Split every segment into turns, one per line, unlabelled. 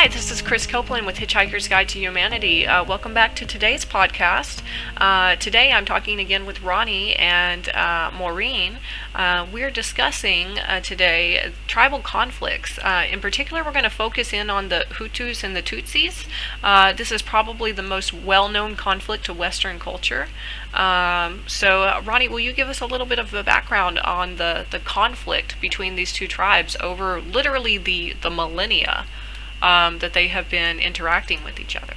Hi, this is Krys Copeland with Hitchhiker's Guide to Humanity. Welcome back to today's podcast. Today I'm talking again with Roni and Maureen. We're discussing today tribal conflicts. In particular, we're going to focus in on the Hutus and the Tutsis. This is probably the most well-known conflict of Western culture. Roni, will you give us a little bit of a background on the conflict between these two tribes over literally the millennia that they have been interacting with each other?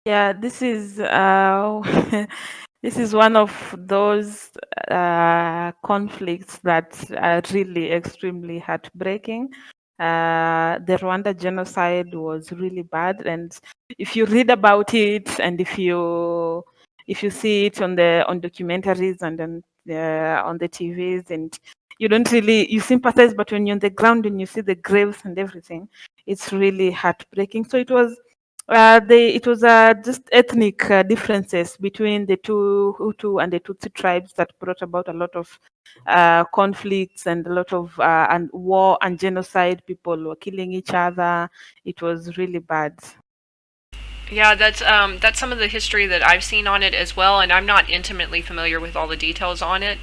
Yeah, this is this is one of those conflicts that are really extremely heartbreaking. The Rwanda genocide was really bad, and if you read about it, and if you see it on documentaries and on the TVs, and you sympathize, but when you're on the ground and you see the graves and everything, it's really heartbreaking. So it was just ethnic differences between the two Hutu and the Tutsi tribes that brought about a lot of conflicts and a lot of and war and genocide. People were killing each other. It was really bad.
Yeah, that's some of the history that I've seen on it as well, and I'm not intimately familiar with all the details on it.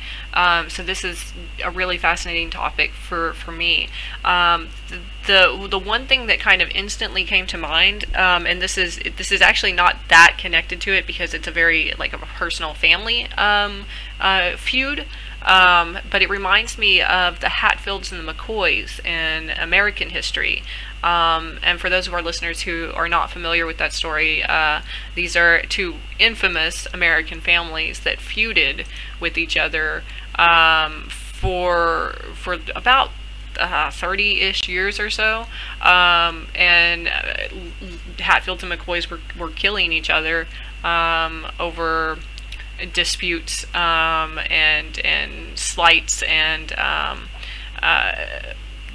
So this is a really fascinating topic for me. The one thing that kind of instantly came to mind, and this is actually not that connected to it because it's a very like a personal family feud. But it reminds me of the Hatfields and the McCoys in American history. And for those of our listeners who are not familiar with that story, these are two infamous American families that feuded with each other for about 30-ish years or so. And Hatfields and McCoys were killing each other over disputes and slights, and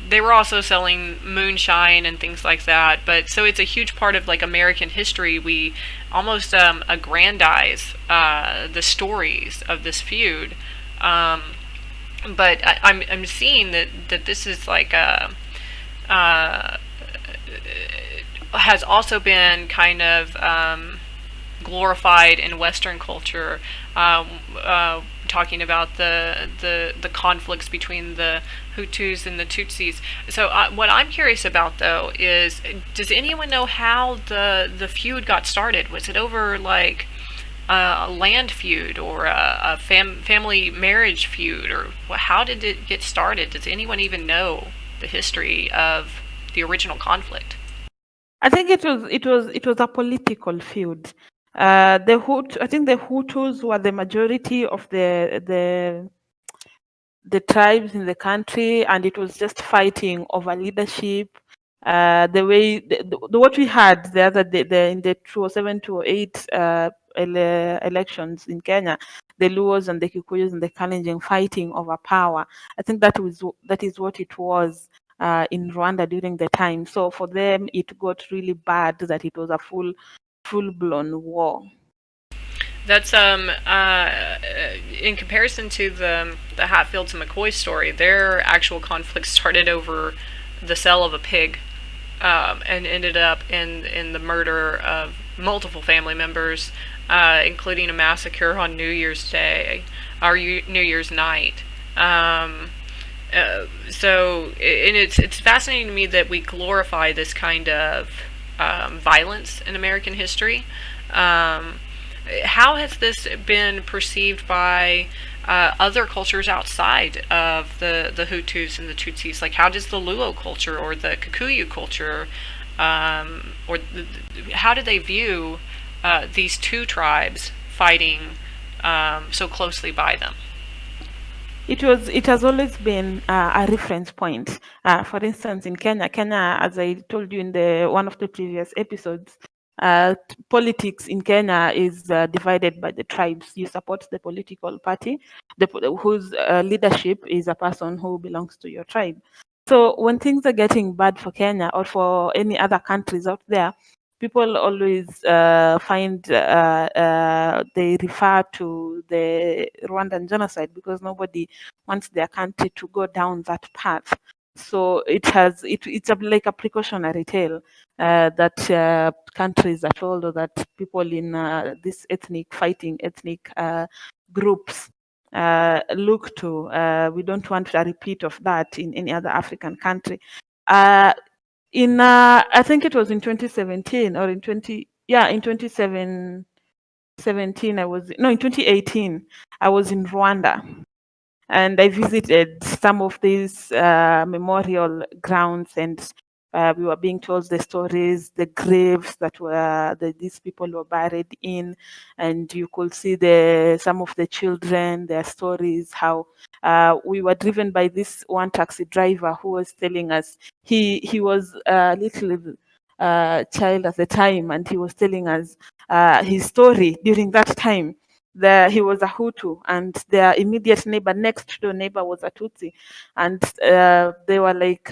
they were also selling moonshine and things like that. But so it's a huge part of like American history. We almost aggrandize the stories of this feud. But I'm seeing that this is like has also been kind of glorified in Western culture, talking about the conflicts between the Hutus and the Tutsis. So what I'm curious about though is, does anyone know how the feud got started? Was it over like a land feud or a family marriage feud, or how did it get started? Does anyone even know the history of the original conflict?
I think it was a political feud. I think the Hutus were the majority of the tribes in the country, and it was just fighting over leadership. What we had the other day, in the 2007-2008 elections in Kenya, the Luos and the Kikuyus and the Kalenjin fighting over power. I think that is what it was in Rwanda during the time. So for them, it got really bad that it was a full-blown war.
That's in comparison to the Hatfields and McCoy story, their actual conflict started over the sale of a pig, and ended up in the murder of multiple family members, including a massacre on New Year's Day or New Year's night. And it's fascinating to me that we glorify this kind of violence in American history. How has this been perceived by other cultures outside of the Hutus and the Tutsis? Like, how does the Luo culture or the Kikuyu culture, how do they view these two tribes fighting so closely by them?
It has always been a reference point. For instance, in Kenya, as I told you in one of the previous episodes, politics in Kenya is divided by the tribes. You support the political party, whose leadership is a person who belongs to your tribe. So when things are getting bad for Kenya or for any other countries out there, people always they refer to the Rwandan genocide because nobody wants their country to go down that path. So it's like a precautionary tale that countries are told, or that people in this ethnic groups look to. We don't want a repeat of that in any other African country. In I think it was in 2017 or in 2017 in 2018 I was in Rwanda, and I visited some of these memorial grounds, and we were being told the stories, the graves that these people were buried in, and you could see some of the children, their stories. How we were driven by this one taxi driver who was telling us he was a little child at the time, and he was telling us his story during that time. He was a Hutu, and their immediate neighbor, next door neighbor, was a Tutsi, and they were like,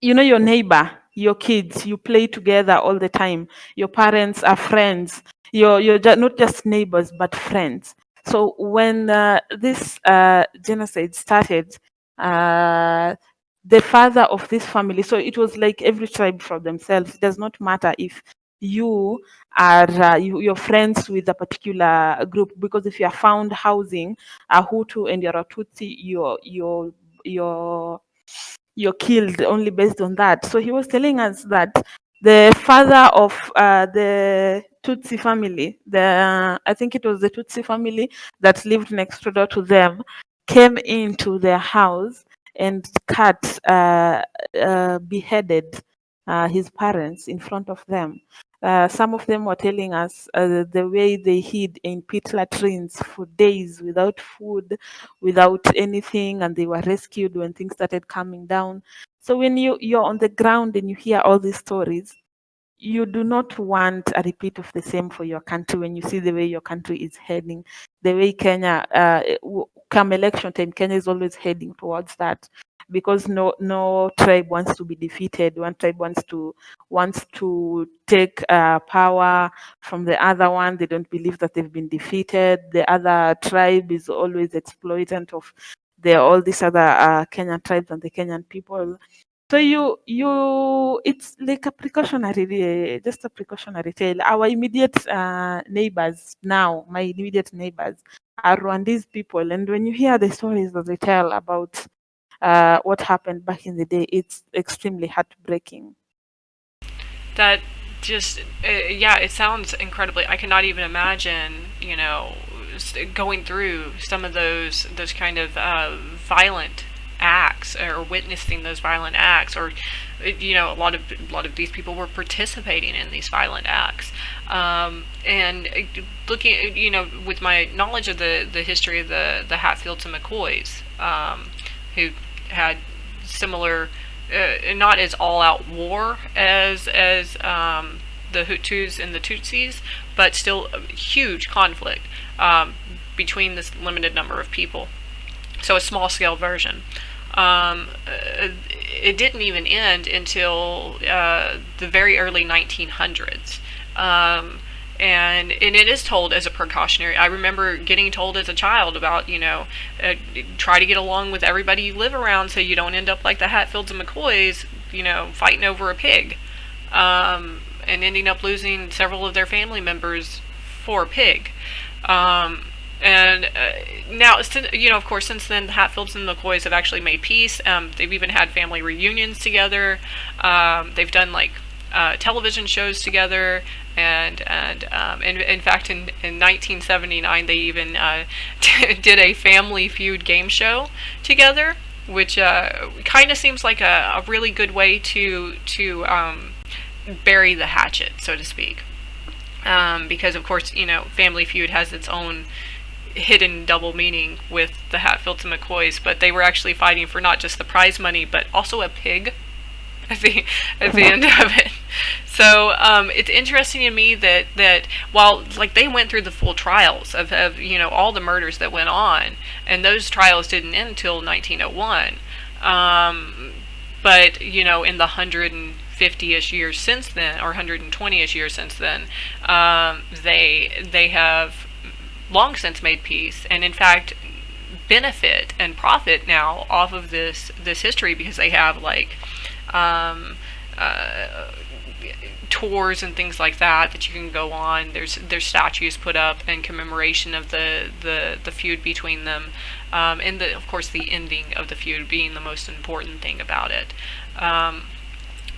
your neighbor, your kids, you play together all the time. Your parents are friends. You're not just neighbors but friends. So when this genocide started, uh, the father of this family, so it was like every tribe for themselves. It does not matter if you are you're friends with a particular group, because if you are found housing a Hutu and you're a Tutsi, you're killed only based on that. So he was telling us that the father of the Tutsi family, I think it was the Tutsi family that lived next door to them, came into their house and beheaded his parents in front of them. Some of them were telling us the way they hid in pit latrines for days without food, without anything, and they were rescued when things started coming down. So when you're on the ground and you hear all these stories, you do not want a repeat of the same for your country. When you see the way your country is heading, the way Kenya, come election time, Kenya is always heading towards that, because no tribe wants to be defeated. One tribe wants to take power from the other one. They don't believe that they've been defeated. The other tribe is always exploitant of all these other Kenyan tribes and the Kenyan people. So it's like a precautionary, just a precautionary tale. Our immediate neighbors now, my immediate neighbors, are Rwandese people, and when you hear the stories that they tell about what happened back in the day, it's extremely heartbreaking.
That just, yeah, it sounds incredibly. I cannot even imagine, going through some of those kind of violent acts, or witnessing those violent acts, or a lot of these people were participating in these violent acts, and looking, with my knowledge of the history of the Hatfields and McCoys, who had similar, not as all-out war as the Hutus and the Tutsis, but still a huge conflict between this limited number of people. So a small-scale version. It didn't even end until the very early 1900s. And it is told as a precautionary. I remember getting told as a child about, try to get along with everybody you live around so you don't end up like the Hatfields and McCoys, fighting over a pig, and ending up losing several of their family members for a pig. And now, of course, since then, the Hatfields and the McCoys have actually made peace. They've even had family reunions together. They've done television shows together, and in fact, in 1979, they even did a family feud game show together, which kind of seems like a really good way to bury the hatchet, so to speak. Because, of course, Family Feud has its own hidden double meaning with the Hatfields and McCoys, but they were actually fighting for not just the prize money, but also a pig at the end of it. So it's interesting to me that while they went through the full trials of all the murders that went on, and those trials didn't end until 1901, but in the 150-ish years since then, or 120-ish years since then, they have long since made peace. And in fact, benefit and profit now off of this history, because they have like um, uh, tours and things like that you can go on. There's statues put up in commemoration of the feud between them, and of course the ending of the feud being the most important thing about it.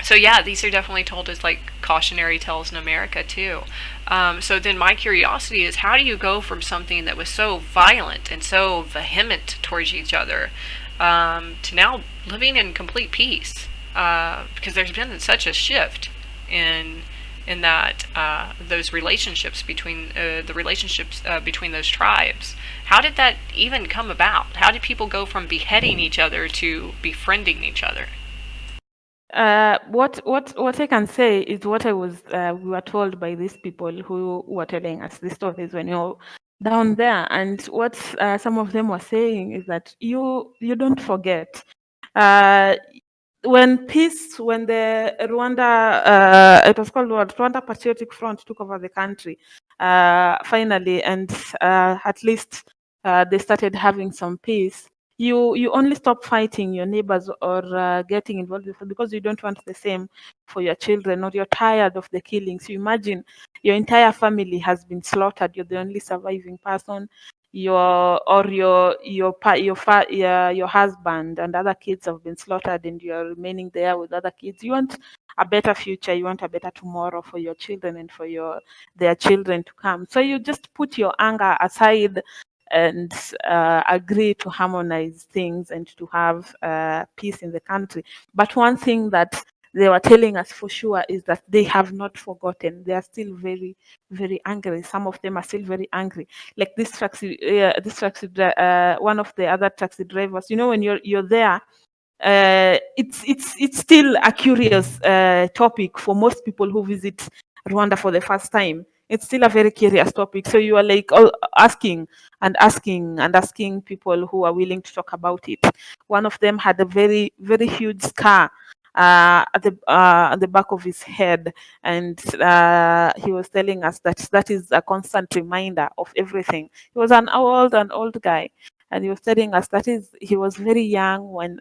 So yeah, these are definitely told as like cautionary tales in America too. So then my curiosity is, how do you go from something that was so violent and so vehement towards each other, to now living in complete peace? Because there's been such a shift in that those relationships between between those tribes. How did that even come about? How did people go from beheading each other to befriending each other?
What I can say is what I was we were told by these people who were telling us the stories when you're down there, and what some of them were saying is that you don't forget. Uh, when the Rwanda, it was called what, Rwanda Patriotic Front took over the country, finally, and at least they started having some peace. You only stop fighting your neighbors or getting involved with, because you don't want the same for your children, or you're tired of the killings. You imagine your entire family has been slaughtered. You're the only surviving person. Your husband and other kids have been slaughtered, and you're remaining there with other kids. You want a better future. You want a better tomorrow for your children and for their children to come. So you just put your anger aside and agree to harmonize things and to have peace in the country. But one thing that they were telling us for sure is that they have not forgotten. They are still very, very angry. Some of them are still very angry. Like one of the other taxi drivers. You know, when you're there, it's still a curious topic for most people who visit Rwanda for the first time. It's still a very curious topic. So you are like all asking and asking and asking people who are willing to talk about it. One of them had a very, very huge scar at the back of his head, and he was telling us that that is a constant reminder of everything. He was an old guy, and he was telling us that is he was very young when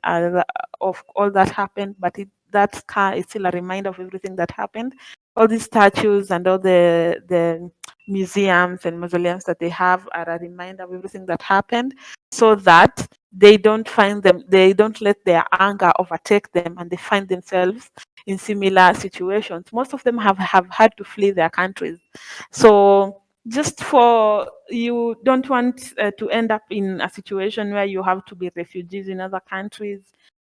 of all that happened, but that scar is still a reminder of everything that happened. All these statues and all the museums and mausoleums that they have are a reminder of everything that happened, so that they don't let their anger overtake them, and they find themselves in similar situations. Most of them have had to flee their countries. So just for you don't want to end up in a situation where you have to be refugees in other countries.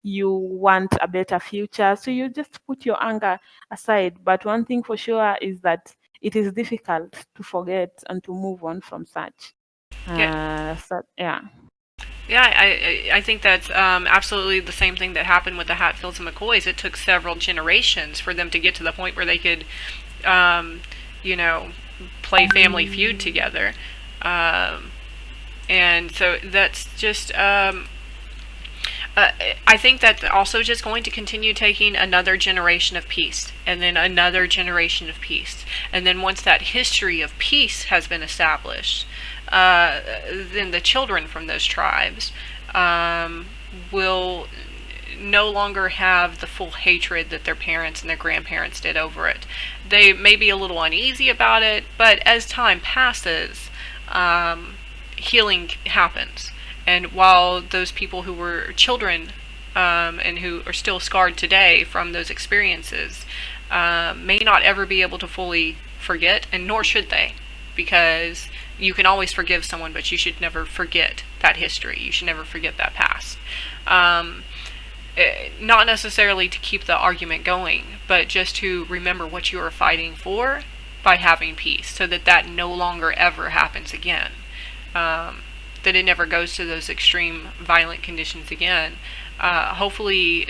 You want a better future, so you just put your anger aside. But one thing for sure is that it is difficult to forget and to move on from such.
Yeah,
Yeah.
yeah, I think that's absolutely the same thing that happened with the Hatfields and McCoys. It took several generations for them to get to the point where they could, um, you know, play Family Feud together. Um, and so that's just, I think that's also just going to continue taking another generation of peace, and then another generation of peace. And then once that history of peace has been established, then the children from those tribes will no longer have the full hatred that their parents and their grandparents did over it. They may be a little uneasy about it, but as time passes, healing happens. And while those people who were children and who are still scarred today from those experiences may not ever be able to fully forget, and nor should they, because you can always forgive someone, but you should never forget that history. You should never forget that past. Not necessarily to keep the argument going, but just to remember what you are fighting for by having peace, so that that no longer ever happens again. That it never goes to those extreme violent conditions again. Hopefully,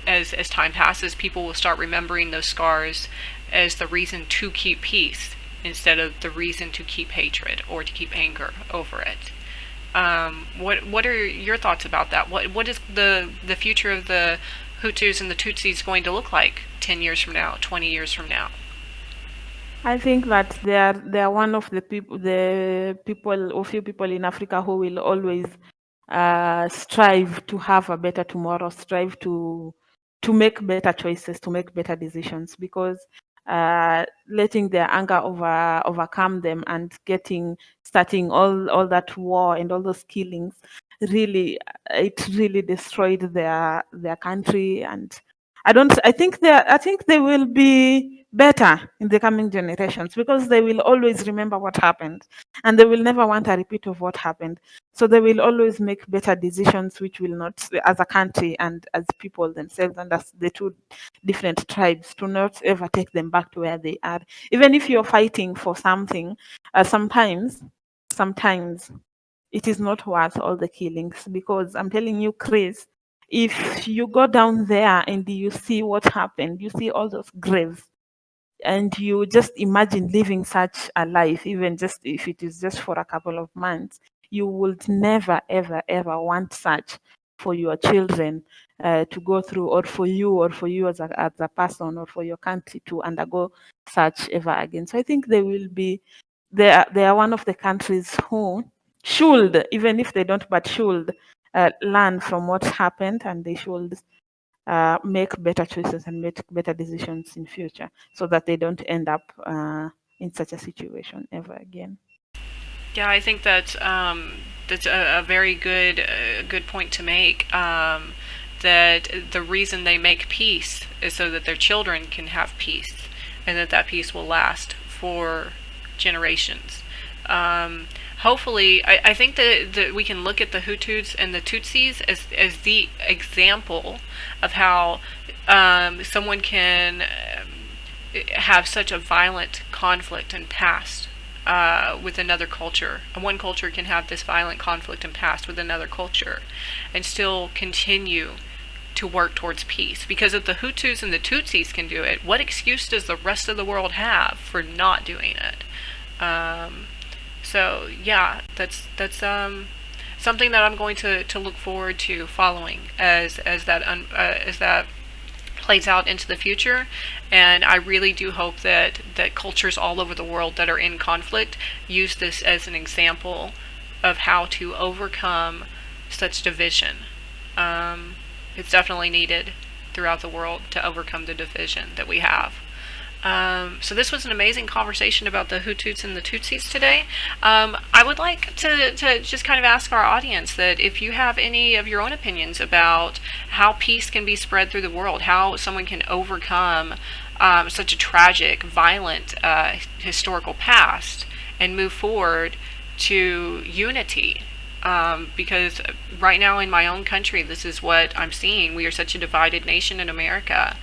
as time passes, people will start remembering those scars as the reason to keep peace, instead of the reason to keep hatred or to keep anger over it. What are your thoughts about that? What is the future of the Hutus and the Tutsis going to look like 10 years from now, 20 years from now?
I think that they are one of the people or few people in Africa who will always strive to have a better tomorrow, strive to make better choices, to make better decisions, because letting their anger overcome them and starting all that war and all those killings, really it really destroyed their country. And I think they will be better in the coming generations, because they will always remember what happened, and they will never want a repeat of what happened. So they will always make better decisions, which will not, as a country and as people themselves and as the two different tribes, to not ever take them back to where they are. Even if you're fighting for something, sometimes it is not worth all the killings, because I'm telling you, Chris, if you go down there and you see what happened, you see all those graves, and you just imagine living such a life, even just if it is just for a couple of months, you would never, ever, ever want such for your children to go through, or for you as a person, or for your country to undergo such ever again. So I think they are one of the countries who should, even if they don't, but should learn from what happened, and they should make better choices and make better decisions in future, so that they don't end up in such a situation ever again.
Yeah, I think that's a very good point to make. That the reason they make peace is so that their children can have peace, and that peace will last for generations. Um, Hopefully, I think that we can look at the Hutus and the Tutsis as the example of how someone can have such a violent conflict and past with another culture. One culture can have this violent conflict and past with another culture and still continue to work towards peace. Because if the Hutus and the Tutsis can do it, what excuse does the rest of the world have for not doing it? So yeah, that's something that I'm going to look forward to following as that plays out into the future. And I really do hope that cultures all over the world that are in conflict use this as an example of how to overcome such division. It's definitely needed throughout the world to overcome the division that we have. So this was an amazing conversation about the Hutus and the Tutsis today. I would like to just kind of ask our audience that if you have any of your own opinions about how peace can be spread through the world, how someone can overcome such a tragic, violent historical past and move forward to unity. Because right now in my own country, this is what I'm seeing. We are such a divided nation in America.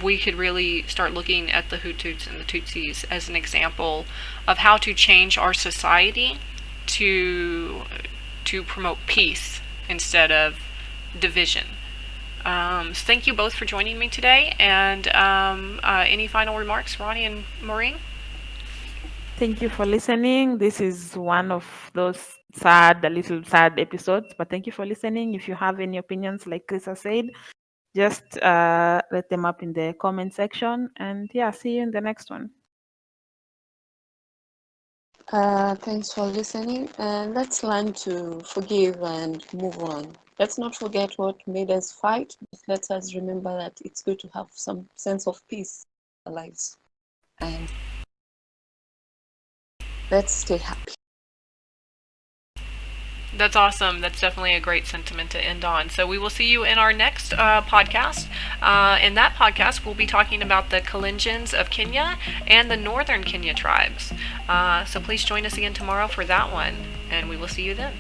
We could really start looking at the Hutus and the Tutsis as an example of how to change our society to promote peace instead of division. So thank you both for joining me today. And any final remarks, Roni and Maureen?
Thank you for listening. This is one of those a little sad episodes, but thank you for listening. If you have any opinions, like Chris has said, just let them up in the comment section. And yeah, see you in the next one.
Thanks for listening, and let's learn to forgive and move on. Let's not forget what made us fight, but let us remember that it's good to have some sense of peace in our lives. And let's stay happy.
That's awesome. That's definitely a great sentiment to end on. So we will see you in our next podcast. In that podcast, we'll be talking about the Kalenjins of Kenya and the northern Kenya tribes. So please join us again tomorrow for that one, and we will see you then.